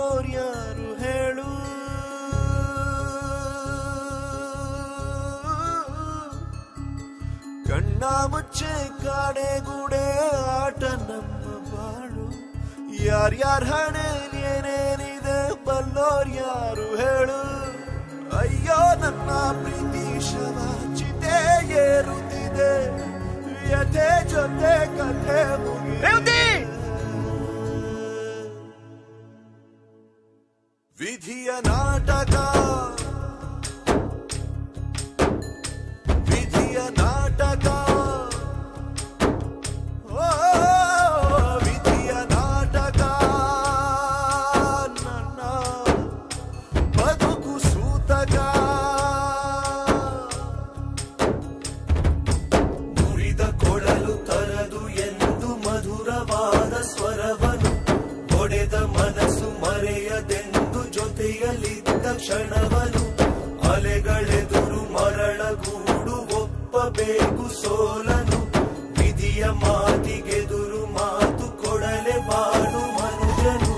ಬಲ್ಲೋರ್ಯಾರು ಹೇಳು. ಕಣ್ಣ ಮುಚ್ಚೆ ಕಾಡೆಗೂಡೆ ಆಟ ನಮ್ಮ ಬಾಳು. ಯಾರ್ಯಾರ ಹಣೆ ಏನೇನಿದೆ ಬಲ್ಲೋರ್ಯಾರು ಹೇಳು. ಅಯ್ಯೋ ನನ್ನ ಪ್ರೀತಿ ಶವ ಚಿತೆ ಏರುತ್ತಿದೆ, ವ್ಯಥೆ ಜೊತೆ ಕಥೆ ಮುಗಿ. ವಿಧಿಯ ನಾಟಕ, ವಿಧಿಯ ನಾಟಕ, ಓ ವಿಧಿಯ ನಾಟಕ. ನನ್ನ ಬದುಕು ಸೂತಕ. ಮುರಿದ ಕೊಡಲು ತರದು ಎಂದು ಮಧುರವಾದ ಸ್ವರವನು, ಒಡೆದ ಮನಸ್ಸು ಮರೆಯದೆಂದು ಜೊತೆಯಲ್ಲಿದ್ದ ಕ್ಷಣವನು. ಅಲೆಗಳೆದುರು ಮರಳಗೂಡು ಒಪ್ಪಬೇಕು ಸೋಲನು. ವಿಧಿಯ ಮಾತಿಗೆದುರು ಮಾತು ಕೊಡಲೆ ಬಾಳು ಮನುಜನು.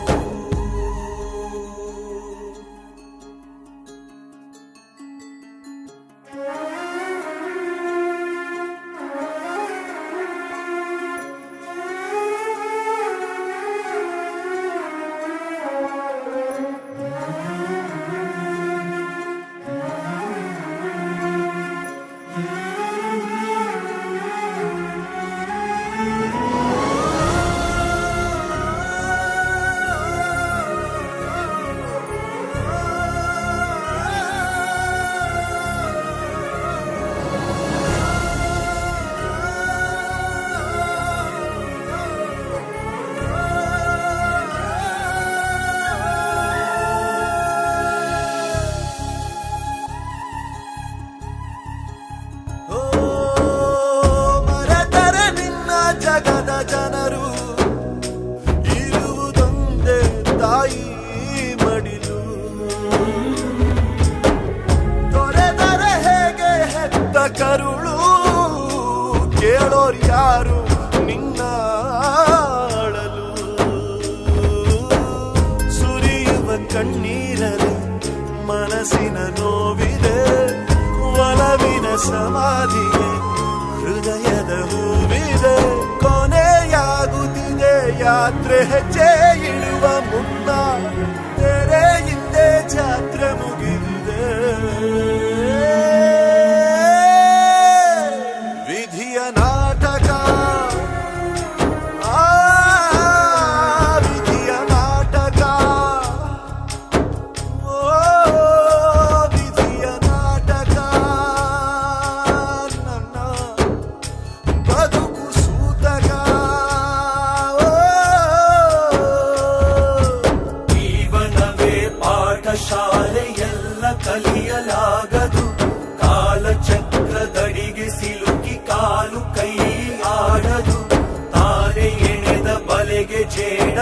ಜಗದ ಜನರು ಇರುವುದೊಂದೇ ತಾಯಿ ಮಡಿಲು. ತೊರೆದರೆ ಹೇಗೆ ಹೆತ್ತ ಕರುಳು, ಕೇಳೋರು ಯಾರು ನಿನ್ನ ಅಳಲು. ಸುರಿಯುವ ಕಣ್ಣೀರಲಿ ಮನಸ್ಸಿನ ನೋವಿದೆ, ಒಲವಿನ ಸಮಾಧಿಗೆ ಹೃದಯದ ಹೂವಿದೆ. ಕೊನೆಯಾಗುತ್ತಿದೆ ಯಾತ್ರೆ, ಹೆಜ್ಜೆ ಇಡುವ ಮುನ್ನ ತೆರೆ ಹಿಂದೆ ಜಾತ್ರೆ ಮುಗಿದಿದೆ. ವಿಧಿಯ ನಾಟಕ, ಆ ವಿಧಿಯ ನಾಟಕ, ಓ ವಿಧಿಯ ನಾಟಕ. ನನ್ನ ಬದುಕು ಸೂತಕ. ಜೀವನವೇ ಪಾಠಶಾಲೆಯೆಲ್ಲ ಕಲಿಯಲಾಗದು. ಕಾಲಚಕ್ರದಡಿಗೆ ಸಿಲುಕಿ ಕಾಲು ಕೈ ಆಡದು. ತಾನೆ ಎಣೆದ ಬಲೆಗೆ ಜೇಡ